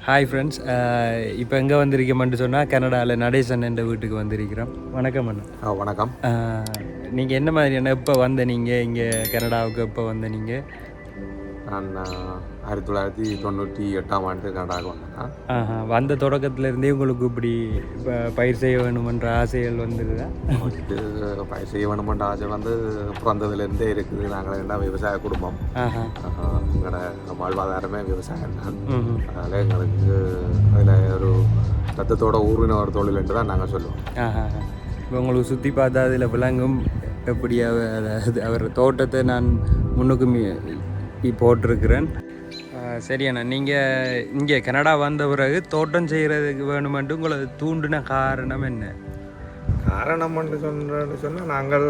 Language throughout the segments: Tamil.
ஹாய் ஃப்ரெண்ட்ஸ், இப்போ எங்கே வந்திருக்கோம்னு சொன்னால் கனடாவில் நடேசன் என்ற வீட்டுக்கு வந்திருக்கிறோம். வணக்கம் அண்ணா. வணக்கம். நீங்கள் என்ன மாதிரியான எப்போ வந்த நீங்கள் இங்கே கனடாவுக்கு எப்போ வந்த நீங்கள்? நான் 1998 கனடாவுக்கு வந்தேன். வந்த தொடக்கத்துலேருந்தே உங்களுக்கு இப்படி இப்போ பயிர் செய்ய வேணுமென்ற ஆசைகள் வந்துடுதா? பயிர் செய்ய வேணுமென்ற ஆசை வந்து பிறந்ததுலேருந்தே இருக்குது. நாங்கள் என்ன விவசாய குடும்பம். எங்களோட வாழ்வாதாரமே விவசாயம் தான். அதனால் எங்களுக்கு அதில் ஒரு ரத்தத்தோட ஊர்வின ஒரு தொழில் என்று தான் நாங்கள் சொல்லுவோம். இப்போ உங்களுக்கு சுற்றி பார்த்தா அதில் விலங்கும் எப்படி அவர் தோட்டத்தை நான் முன்னுக்கு போட்டிருக்கிறேன். சரி அண்ணா, நீங்கள் இங்கே கனடா வந்த பிறகு தோட்டம் செய்கிறதுக்கு வேணுமென்ட்டு உங்களை தூண்டின காரணம் என்ன? காரணம் என்று சொன்னால் நாங்கள்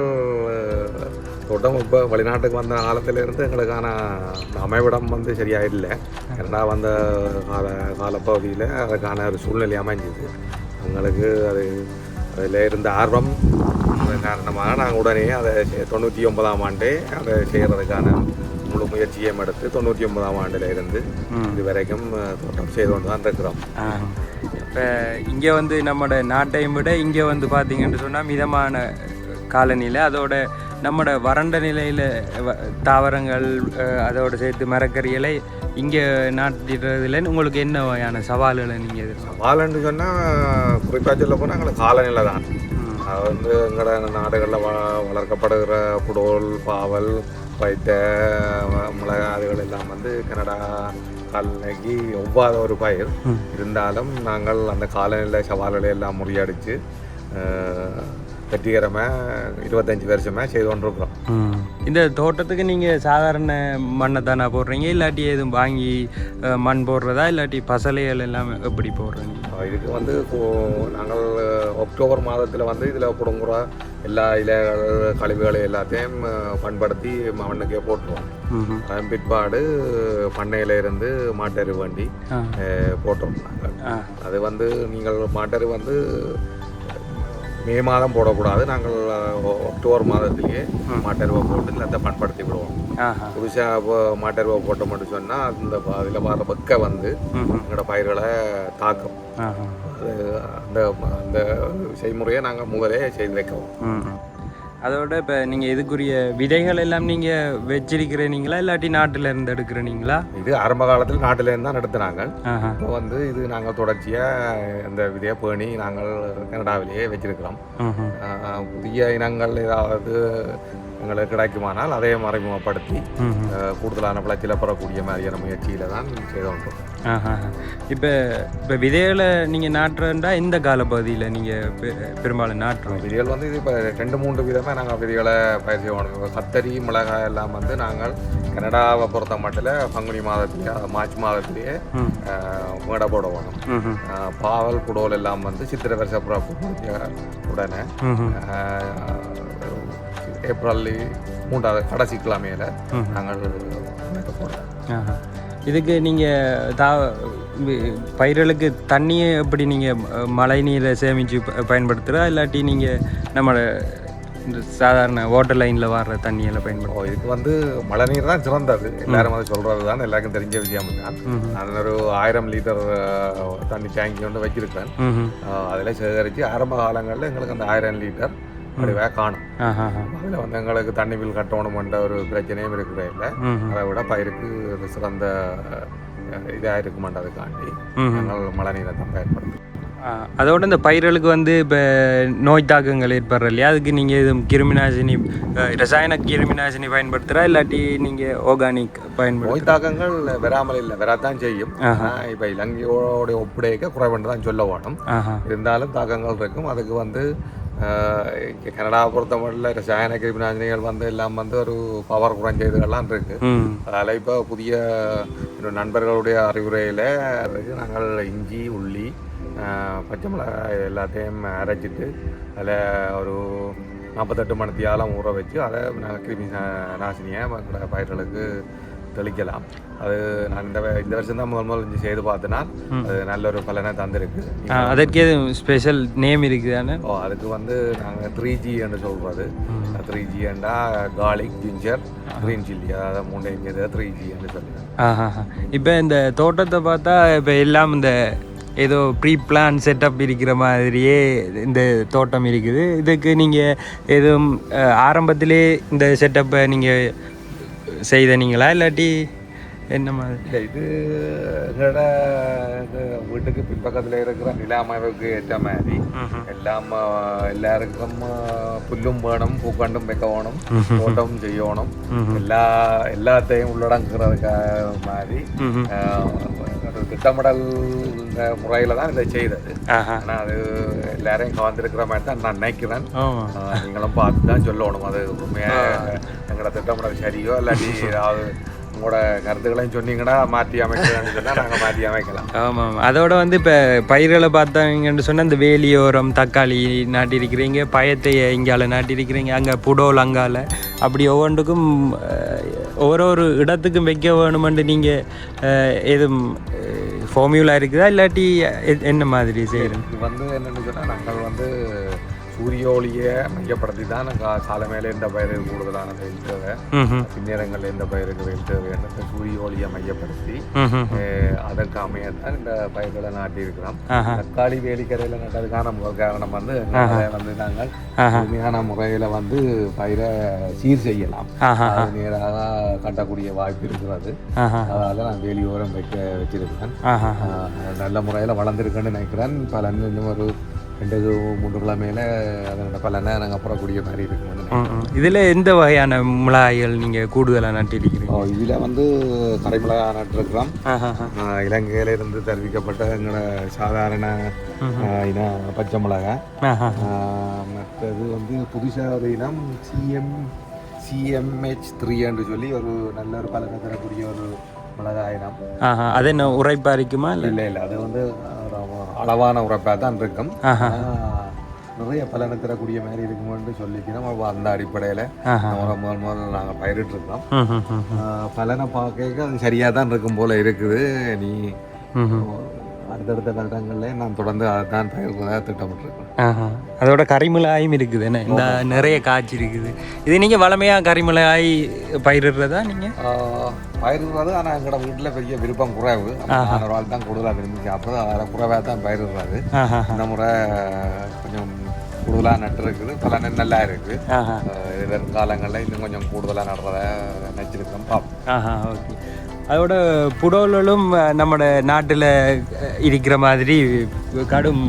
தோட்டம் இப்போ வெளிநாட்டுக்கு வந்த காலத்திலேருந்து எங்களுக்கான அமைவிடம் வந்து சரியாக இல்லை. கனடா வந்த காலப்பகுதியில் அதுக்கான ஒரு சூழ்நிலை அமைஞ்சிது. எங்களுக்கு அதில் இருந்த ஆர்வம் காரணமாக நாங்கள் உடனே அதை 99ஆம் ஆண்டே அதை செய்கிறதுக்கான முழு முயற்சியும் எடுத்து 99ஆம் ஆண்டில் இருந்து இது வரைக்கும் தோட்டம் செய்து கொண்டு தான் இருக்கிறோம். இப்போ இங்கே வந்து நம்மளோட நாட்டையும் விட இங்கே வந்து பார்த்திங்கன்னு சொன்னால் மிதமான காலநிலை, அதோட நம்மளோட வறண்ட நிலையில் தாவரங்கள் அதோடு சேர்த்து மரக்கறிகளை இங்கே நாட்டிடுறதுல உங்களுக்கு என்ன வகையான சவால்களை நீங்கள் சவால்ன்னு சொன்னால் குறிப்பாக சொல்ல போனால் எங்களுக்கு காலநிலை தான். அது வந்து எங்களோட நாடுகளில் வளர்க்கப்படுகிற புடோல், பாவல், பைத்த, மிளகா அதுகள் எல்லாம் வந்து கனடா காலநிலைக்கு ஒவ்வாத ஒரு பயிர். இருந்தாலும் நாங்கள் அந்த காலநிலை சவால்களை எல்லாம் முறியடித்து வெற்றிகரமாக 25 வருஷமாக செய்து கொண்டிருக்கிறோம். இந்த தோட்டத்துக்கு நீங்கள் சாதாரண மண்ணை தானே போடுறீங்க, இல்லாட்டி எதுவும் வாங்கி மண் போடுறதா, இல்லாட்டி பசலைகள் எல்லாம் எப்படி போடுறீங்க? இதுக்கு வந்து நாங்கள் அக்டோபர் மாதத்தில் வந்து இதில் புடுங்குற எல்லா இலைகள் கழிவுகளை எல்லாத்தையும் பண்படுத்தி மண்ணுக்கே போட்டுருவோம். அதன் பிற்பாடு பண்ணையிலேருந்து மாட்டெரு வண்டி போட்டோம் நாங்கள். அது வந்து நீங்கள் மாட்டெரு வந்து மே மாதம் போடக்கூடாது. நாங்கள் அக்டோபர் மாதத்திலேயே மாட்டருவை போட்டு நிலத்தை பண்படுத்தி விடுவோம். புதுசாக மாட்டருவை போட்ட மட்டும் சொன்னால் அந்த அதில் வர பக்க வந்து எங்களோட பயிர்களை தாக்கும். அந்த அந்த செய்முறையை நாங்கள் முதலே செய்து வைக்கவும். அதோட இப்போ நீங்கள் இதுக்குரிய விதைகள் எல்லாம் நீங்கள் வச்சிருக்கிறீங்களா, இல்லாட்டி நாட்டில் இருந்து எடுக்கிறீங்களா? இது ஆரம்ப காலத்தில் நாட்டில் இருந்து தான் எடுத்துனாங்க. இப்போ வந்து இது நாங்கள் தொடர்ச்சியாக இந்த விதையை பேணி நாங்கள் கனடாவிலேயே வச்சிருக்கிறோம். புதிய இனங்கள் ஏதாவது எங்களுக்கு கிடைக்குமானால் அதை மறைமுகப்படுத்தி கூடுதலான விளைச்சலை பெறக்கூடிய மாதிரியான முயற்சியில் தான் செய்து கொண்டோம். இப்போ விதைகளை நீங்கள் நாட்டுறா இந்த காலப்பகுதியில் நீங்கள் பெரும்பாலும் நாட்டுறோம்? விதைகள் வந்து இது இப்போ 2-3 விதமாக நாங்கள் விதைகளை பயிர் செய்வோம். கத்தரி, மிளகாய் எல்லாம் வந்து நாங்கள் கனடாவை பொறுத்த மட்டும் பங்குனி மாதத்திலேயே மார்ச் மாதத்திலேயே மேடை போட வேணும். பாவல், புடோல் எல்லாம் வந்து சித்திரை வருஷ உடனே ஏப்ரல் 3ஆவது கடைசி கிழமையில் நாங்கள் போடுறோம். இதுக்கு நீங்கள் பயிர்களுக்கு தண்ணியை எப்படி நீங்கள் மழை நீரை சேமித்து பயன்படுத்துகிறா, இல்லாட்டி நீங்கள் நம்மளோட இந்த சாதாரண வாட்டர் லைனில் வர்ற தண்ணியெல்லாம் பயன்படுத்தும்? இதுக்கு வந்து மழை நீர் தான் சிறந்தது. எல்லாரும் அதை சொல்கிறது தான், எல்லாருக்கும் தெரிஞ்ச விஷயம் தான். நான் ஒரு 1000 லிட்டர் தண்ணி டேங்கி கொண்டு வச்சிருக்கேன். அதில் சேகரித்து ஆரம்ப காலங்களில் எங்களுக்கு அந்த 1000 லிட்டர் அப்படியே காணும். அதில் வந்து எங்களுக்கு தண்ணி பில் கட்டணுமென்ற ஒரு பிரச்சனையும் இருக்கிற இல்லை. அதை விட பயிருக்கு சிறந்த இதாக இருக்குமென்றதுக்காண்டி நாங்கள் மழை நீரை தான் பயன்படுத்தும். அதோட இந்த பயிர்களுக்கு வந்து இப்போ நோய் தாக்கங்கள் ஏற்படுற இல்லையா, அதுக்கு நீங்கள் எதுவும் கிருமிநாசினி, ரசாயன கிருமிநாசினி பயன்படுத்துகிறா, இல்லாட்டி நீங்கள் ஆர்கானிக் பயன்படுத்த? நோய் தாக்கங்கள் வராமல் இல்லை, வராதான் செய்யும். இப்போ இலங்கையோட ஒப்படைக்க குறைவென்று தான் சொல்ல வேணும். இருந்தாலும் தாக்கங்கள் இருக்கும். அதுக்கு வந்து கனடாவை பொறுத்த மட்டும் ரசாயன கிருமிநாசினிகள் வந்து எல்லாம் வந்து ஒரு பவர் குறைஞ்சதுகள்லாம் இருக்கு. அதில் இப்போ புதிய நண்பர்களுடைய அறிவுரையில் நாங்கள் இஞ்சி, உள்ளி, பச்சை மிளகாய் எல்லாத்தையும் அரைச்சிட்டு அதில் ஒரு 48 மணித்தியாலம் ஊற வச்சு அதை நாங்கள் கிருமி நாசினியை பயிர்களுக்கு தெளிக்கலாம். அது நான் இந்த வருஷம் தான் முதல் செய்து பார்த்தேன்னா அது நல்ல ஒரு பலனை தந்திருக்கு. அதற்கு ஸ்பெஷல் நேம் இருக்குதானே? அதுக்கு வந்து நாங்கள் 3G என்று சொல்கிறது. 3G என்றா கார்லிக், ஜிஞ்சர், க்ரீன் சில்லி, அதாவது 3 இங்கே 3G என்று சொல்லுவேன். இப்போ இந்த தோட்டத்தை பார்த்தா இப்போ எல்லாம் இந்த ஏதோ ப்ரீ பிளான் செட்டப் இருக்கிற மாதிரியே இந்த தோட்டம் இருக்குது. இதுக்கு நீங்கள் எதுவும் ஆரம்பத்திலே இந்த செட்டப்பை நீங்கள் செய்தனீங்களா இல்லாட்டி என்ன மாதிரி? இல்லை, இது எங்களோட வீட்டுக்கு பின்பக்கத்தில் இருக்கிற நில அமைவுக்கு ஏற்ற மாதிரி எல்லாம் எல்லாருக்கும் புல்லும் வேணும், பூக்கண்டும் வைக்க வேணும், தோட்டமும் செய்யணும், எல்லாத்தையும் உள்ளடங்குறதுக்காக மாதிரி திட்டமிடல் முறையில் தான் இதை செய்தது. ஆனால் அது எல்லாரையும் கவர்ந்துருக்கிற மாதிரி தான் நான் நினைக்கிறேன். நீங்களும் பார்த்து தான் சொல்லணும் அது உண்மையாக எங்களோட திட்டமிடல் சரியோ இல்லாட்டி ஏதாவது உங்களோட கருத்துக்களையும் சொன்னீங்கன்னா மாற்றி அமைக்கலாம்னு சொன்னால் நாங்கள் மாற்றி அமைக்கலாம். ஆமாம். அதோட வந்து இப்போ பயிர்களை பார்த்தாங்கன்னு சொன்னால் இந்த வேலியோரம் தக்காளி நாட்டியிருக்கிறீங்க, பயத்தை இங்கால நாட்டியிருக்கிறீங்க, அங்கே புடோல் அங்கால, அப்படி ஒவ்வொன்றுக்கும் ஒவ்வொரு இடத்துக்கும் வைக்க வேணுமென்று நீங்கள் எதுவும் ஃபார்முலா இருக்குதா இல்லாட்டி என்ன மாதிரி செய்கிறேன்? இது வந்து என்னென்னு சொன்னால் நாங்கள் வந்து சூரிய ஒளியை மையப்படுத்தி தான் நாங்கள் சாலை மேலே எந்த பயிருக்கு கூடுதலான வெயில் தேவை, பின்னேரங்களில் எந்த பயிருக்கு வெயில் தேவைன்னு சூரிய ஒளியை மையப்படுத்தி அதற்கு அமையத்தான் இந்த பயிர்களை நாட்டியிருக்கிறோம். தக்காளி வேலிக்கரையில் நட்டதுக்கான முதல் காரணம் வந்து வந்து நாங்கள் உண்மையான முறையில் வந்து பயிரை சீர் செய்யலாம், நேராக கட்டக்கூடிய வாய்ப்பு இருக்கிறது. அதனால் நான் வேலியோரம் வச்சிருக்கிறேன். நல்ல முறையில் வளர்ந்துருக்குன்னு நினைக்கிறேன். பல இன்னும் ஒரு 2-3 கிழமையில அதனோட பலனை நாங்கள் புறக்கூடிய மாதிரி இருக்கும். இதில் எந்த வகையான மிளகாய்கள் நீங்கள் கூடுதலாக நட்டிருக்கிறீங்க? இதில் வந்து கரைமிளகாய் நட்டிருக்கிறோம். இலங்கையிலிருந்து தெரிவிக்கப்பட்ட எங்களோட சாதாரண இன பச்சை மிளகாய். மற்றது வந்து புதுசாக ஒரு இனம் CMH3 என்று சொல்லி ஒரு நல்ல ஒரு பலனை தரக்கூடிய ஒரு மிளகாயினம். அது என்ன உரைப்பாக இருக்குமா? இல்லை, அது வந்து அளவான உரைப்பாக தான் இருக்கும். நிறைய பலனை தரக்கூடிய மாதிரி இருக்குமென்று சொல்லிக்கிறோம். அந்த அடிப்படையில் முதல் நாங்கள் பயிரிட்டுருக்கோம். பலனை பார்க்க அது சரியாக தான் இருக்கும் போல் இருக்குது. நீ அடுத்தடுத்த கட்டங்களில் நான் தொடர்ந்து அதுதான் பயிர்வதாக திட்டமிட்டுருக்கேன். அதோட கரிமிளகாயும் இருக்குது, என்ன இந்த நிறைய காய்ச்சி இருக்குது. இது நீங்கள் வளமையாக கரிமிளகாய் பயிரிடுறதா? நீங்கள் பயிரிடுறது, ஆனால் எங்களோட வீட்டில் பெரிய விருப்பம் குறைவு. ஒரு ஆள் தான் கூடுதலாக விரும்பி சாப்பிட்றது, அதில் குறைவாக தான் பயிரிடுறாரு. இந்த முறை கொஞ்சம் கூடுதலாக நட்டுருக்குது, பல நல்லா இருக்குது. எதிர்காலங்களில் இன்னும் கொஞ்சம் கூடுதலாக நடுறத நினச்சிருக்கோம், பார்ப்போம். ஓகே. அதோட புடோலும் நம்மளோட நாட்டில் இருக்கிற மாதிரி கடும்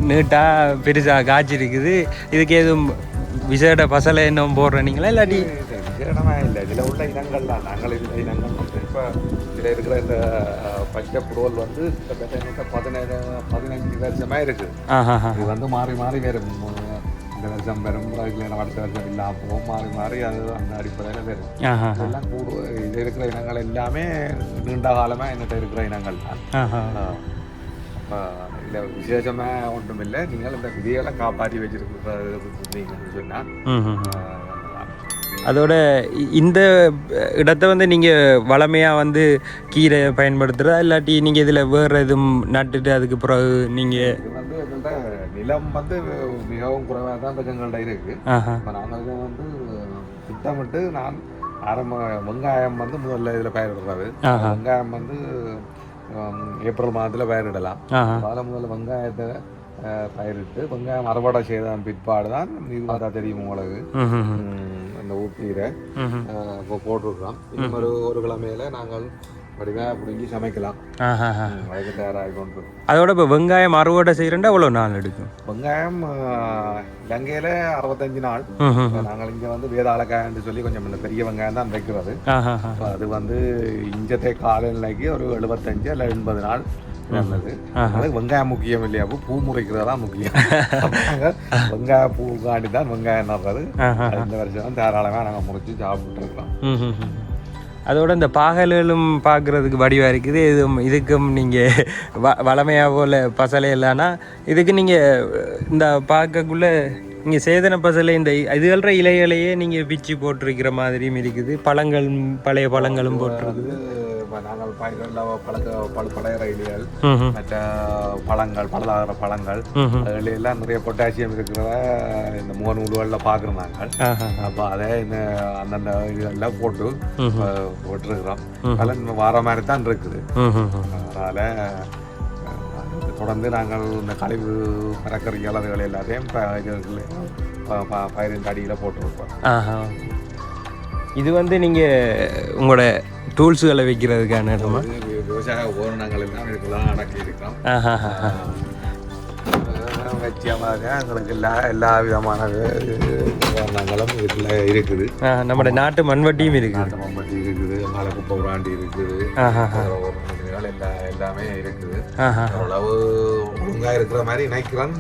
நீட்டாக பெருசாக காய்ச்சி இருக்குது. இதுக்கு எதுவும் விசேட பசலை இன்னும் போடுறீங்களா இல்லாட்டி? விசேடமாக இல்லை, இதில் உள்ள இனங்கள் தான். நாங்கள் இந்த இனங்கள் வந்து இப்போ இதில் இருக்கிற இந்த பச்சை புடோல் வந்து கிட்டத்தட்ட 15 வருஷமாக இருக்குது. இது வந்து மாறி மாறி வேறு இந்த வருஷம் பெரும் அடுத்த வருஷம் இல்லாமல் போகும், மாறி மாறி அது அந்த அடிப்படையில் வேறு எல்லாம் இது இருக்கிற இனங்கள் எல்லாமே நீண்ட காலமாக என்கிட்ட இருக்கிற இனங்கள் தான். அப்போ இதில் விசேஷமாக ஒன்றும் இல்லை. நீங்கள் இந்த விதைகளை காப்பாற்றி வச்சிருக்கிறீங்கன்னு சொன்னால் அதோட இந்த இடத்த வந்து நீங்கள் வளமையாக வந்து கீரை பயன்படுத்துகிறதா இல்லாட்டி நீங்கள் இதில் வேறு எதுவும் நட்டுட்டு அதுக்கு பிறகு நீங்கள்? இது வந்து எங்கள்கிட்ட நிலம் வந்து மிகவும் குறைவாக தான் எங்கள்கிட்ட இருக்குது. இப்போ நாங்கள் வந்து திட்டமிட்டு நான் வெங்காயம் வந்து முதல்ல இதில் பயிரிடுறது. வெங்காயம் வந்து ஏப்ரல் மாதத்தில் பயிரிடலாம். அதில் முதல்ல வெங்காயத்தை பயிரிட்டு வெங்காயம் அறுவடை செய்த பிற்பாடு தான் இது பார்த்தா தெரியும் உங்களுக்கு இந்த ஊட்டியில் இப்போ போட்டிருக்கிறோம். இன்னும் ஒரு கிழமையில நாங்கள் வடிவாக பிடிங்கி சமைக்கலாம். அதுக்கு தயாராகி கொண்டு. அதோட இப்போ வெங்காயம் அறுவடை செய்கிறேன்டா எவ்வளோ நாள் எடுக்கும்? வெங்காயம் இலங்கையில் 65 நாள். நாங்கள் இங்கே வந்து வேதாளக்காயன்னு சொல்லி கொஞ்சம் இந்த பெரிய வெங்காயம் தான் வைக்கிறது. அது வந்து இஞ்சத்தை காலநிலைக்கு ஒரு 75 இல்லை 80 நாள் நல்லது. அதுக்கு வெங்காயம் முக்கியம் இல்லையா, பூ முறைக்கிறதா முக்கியம். வெங்காய பூக்காண்டி தான் வெங்காயம் நடுறது. இந்த வருஷம் தாராளமாக நாங்கள் முறைச்சி சாப்பிட்டுருக்கலாம். அதோட இந்த பாகல்களும் பார்க்குறதுக்கு வடிவாக இருக்குது. இதுக்கும் நீங்கள் வளமையாக போல் பசலை இல்லைன்னா இதுக்கு நீங்கள் இந்த பார்க்கக்குள்ளே இங்கே சேதன பசல இந்த இதுகள இலைகளையே நீங்கள் பிச்சு போட்டிருக்கிற மாதிரியும் இருக்குது. பழங்கள் பழைய பழங்களும் போட்டிருக்குது. நாங்கள் பயிர்களில் பழைய இலைகள் மற்ற பழங்கள் பலதாகிற பழங்கள் அதுல எல்லாம் நிறைய பொட்டாசியம் இருக்கிறத இந்த முகநூல்களில் பார்க்குறோம் நாங்கள். அப்போ அதை இந்த அந்தந்த இதெல்லாம் போட்டுருக்குறோம். அதெல்லாம் வார மாதிரி தான் இருக்குது. அதனால் தொடர்ந்து நாங்கள் இந்த கழிவு மரக்கறிகள் அதுகள் எல்லாத்தையும் பயிரின் அடியில் போட்டுருப்போம். இது வந்து நீங்கள் உங்களோட டூல்ஸுகளை வைக்கிறதுக்கான இடமா? விவசாய உபகரணங்கள் எல்லாம் இதுக்கெல்லாம் அடக்கி இருக்கோம். நிச்சயமாக எங்களுக்கு எல்லா விதமான உபகரணங்களும் இதில் இருக்குது. நம்மளோட நாட்டு மண்வட்டியும் இருக்குது. நாட்டு மண்வட்டி இருக்குது, மலை குப்பை உராண்டி இருக்குது, எல்லாமே இருக்குது. ஓரளவு ஒழுங்காக இருக்கிற மாதிரி நினைக்கிறேன்.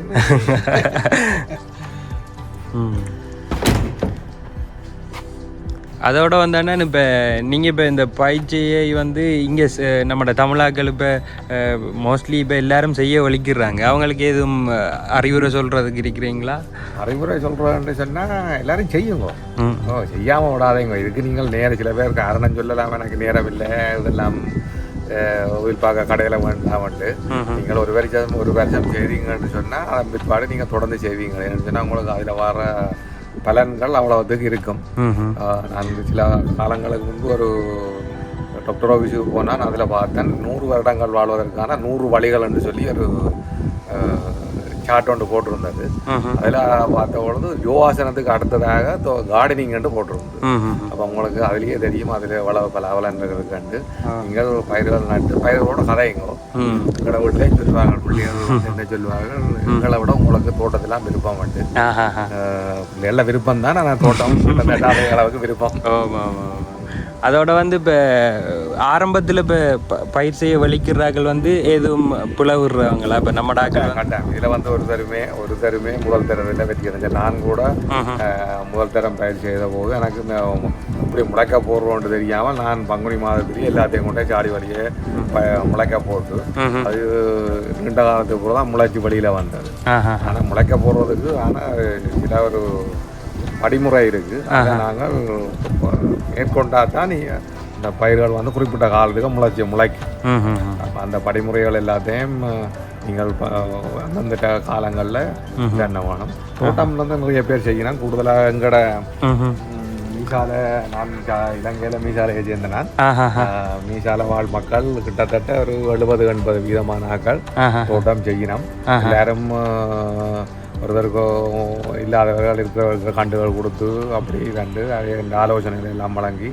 அதோட வந்தானே இப்போ நீங்கள் இப்போ இந்த பயிற்சியை வந்து இங்கே நம்மளோட தமிழாக்கள் இப்போ மோஸ்ட்லி இப்போ எல்லாரும் செய்ய ஒழிக்கிறாங்க. அவங்களுக்கு எதுவும் அறிவுரை சொல்கிறதுக்கு இருக்கிறீங்களா? அறிவுரை சொல்கிறேன்னு சொன்னால் எல்லாரும் செய்யுங்க. செய்யாமல் விடாதீங்க. இதுக்கு நீங்கள் சில பேர் காரணம் சொல்லலாம், எனக்கு நேரம் இல்லை, இதெல்லாம் கோவில் பார்க்க கடையில் வேண்டாமட்டு நீங்கள் ஒரு வருஷம் செய்வீங்கன்னு சொன்னால் அதன் பிற்பாடு நீங்கள் தொடர்ந்து செய்வீங்கன்னு சொன்னால் உங்களுக்கு அதில் வர பலன்கள் அவ்வளோத்துக்கு இருக்கும். நான் சில காலங்களுக்கு முன்பு ஒரு டாக்டர் ஆஃபீஸுக்கு போனால் நான் அதில் பார்த்தேன் 100 வருடங்கள் வாழ்வதற்கான 100 வழிகள் என்று சொல்லி ஒரு சார்ட் ஒன்று போட்டிருந்தது. அதில் பார்த்த பொழுது யோகாசனத்துக்கு அடுத்ததாக கார்டனிங் என்று போட்டிருந்தது. அப்போ உங்களுக்கு அதுலேயே தெரியும் அதில் எவ்வளவு பலன்கள் கண்டு நீங்கள் பயிர்கள் நட்டு பயிர்களோட கதையுங்கோ. எங்களை வீட்டிலே சொல்லுவாங்க, பிள்ளைகள் என்ன சொல்லுவாங்க, எங்களை விட உங்களுக்கு தோட்டத்தெல்லாம் விருப்பம் உண்டு. நல்ல விருப்பம் தான், ஆனால் தோட்டம் நட்டாத அளவுக்கு விருப்பம். அதோட வந்து இப்போ ஆரம்பத்தில் இப்போ பயிர் செய்ய வலிக்கிறார்கள் வந்து எதுவும் பிளவுறாங்களா? இப்போ நம்ம கட்டாயம் இதில் வந்து ஒரு தருமே முதல் தரத்தில் வெற்றி அடைஞ்சேன். நான் கூட முதல் தரம் பயிர் செய்த போது எனக்கு இப்படி முளைக்க போடுறோன்னு தெரியாமல் நான் பங்குனி மாதத்துலேயே எல்லாத்தையும் கொண்டே சாடி வழியே முளைக்க போட்டு அது நீண்ட காலத்துக்கு கூட தான் முளைச்சி வழியில் வந்தது. ஆனால் முளைக்க போடுறதுக்கு ஆனால் சில ஒரு படிமுறை இருக்குது. அதை நாங்கள் மேற்கொண்டா தான் இந்த பயிர்கள் வந்து குறிப்பிட்ட காலத்துக்கு முளைக்கும். அப்போ அந்த படிமுறைகள் எல்லாத்தையும் நீங்கள் அந்தந்த காலங்களில் என்ன வேணும். தோட்டம் வந்து நிறைய பேர் செய்யணும். கூடுதலாக எங்கட மீசாலை, நான் இலங்கையில் மீசாலையை சேர்ந்த நான் மீசாலை வாழ் மக்கள் கிட்டத்தட்ட ஒரு 70-80 வீதமான ஆக்கள் தோட்டம் செய்யணும். எல்லாரும் ஒருத்தருக்கும் இல்லாதவர்கள் இருக்கிறவர்கள் கண்டுகள் கொடுத்து அப்படி கண்டு இந்த ஆலோசனைகள் எல்லாம் வழங்கி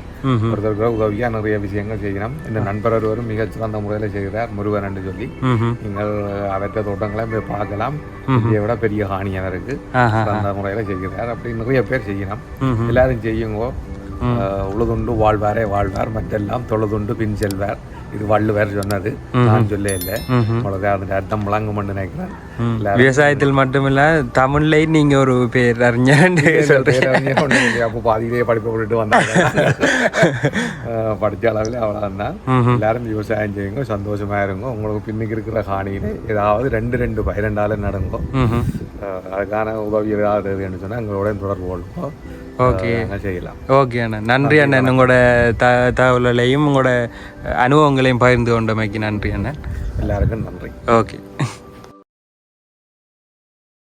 ஒருத்தருக்கு உதவியாக நிறைய விஷயங்கள் செய்யணும். இந்த நண்பர் ஒருவரும் மிகச்சிறந்த முறையில் செய்கிறார், முருகன் என்று சொல்லி. நீங்கள் அவற்ற தோட்டங்களையும் போய் பார்க்கலாம். இதை விட பெரிய ஹானி அவருக்கு சிறந்த முறையில் செய்கிறார். அப்படி நிறைய பேர் செய்யணும். எல்லாரும் செய்யுங்கோ. உழுதுண்டு வாழ்வாரே வாழ்வார், மற்றெல்லாம் தொழுதுண்டு பின் செல்வார். இது வள்ளுவர் சொன்னது, நான் சொல்ல இல்லை. உங்களுக்கு அதோட அர்த்தம் விளங்கும்னு நினைக்கிறேன். விவசாயத்தில் மட்டுமில்ல தமிழ்லையும் நீங்க ஒரு பேர் அறிஞர் அப்போ பாதியிலேயே படிப்பை விட்டுட்டு வந்தாங்க. படித்த அளவில் அவ்வளோதான். எல்லாரும் விவசாயம் செய்யுங்க, சந்தோஷமா இருங்க. உங்களுக்கு பின்னுக்கு இருக்கிற காணியில ஏதாவது 2 பயிரெண்டாலும் நடுங்கோ. அதுக்கான உதவி ஏதாவது சொன்னால் எங்களோட தொடர்பு கொள்வோம். ஓகே, செய்யலாம். ஓகே அண்ணா, நன்றி அண்ணன். உங்களோட தகவல்களையும் உங்களோட அனுபவங்களையும் பகிர்ந்து கொண்டமைக்கு நன்றி அண்ணன். எல்லாருக்கும் நன்றி. ஓகே.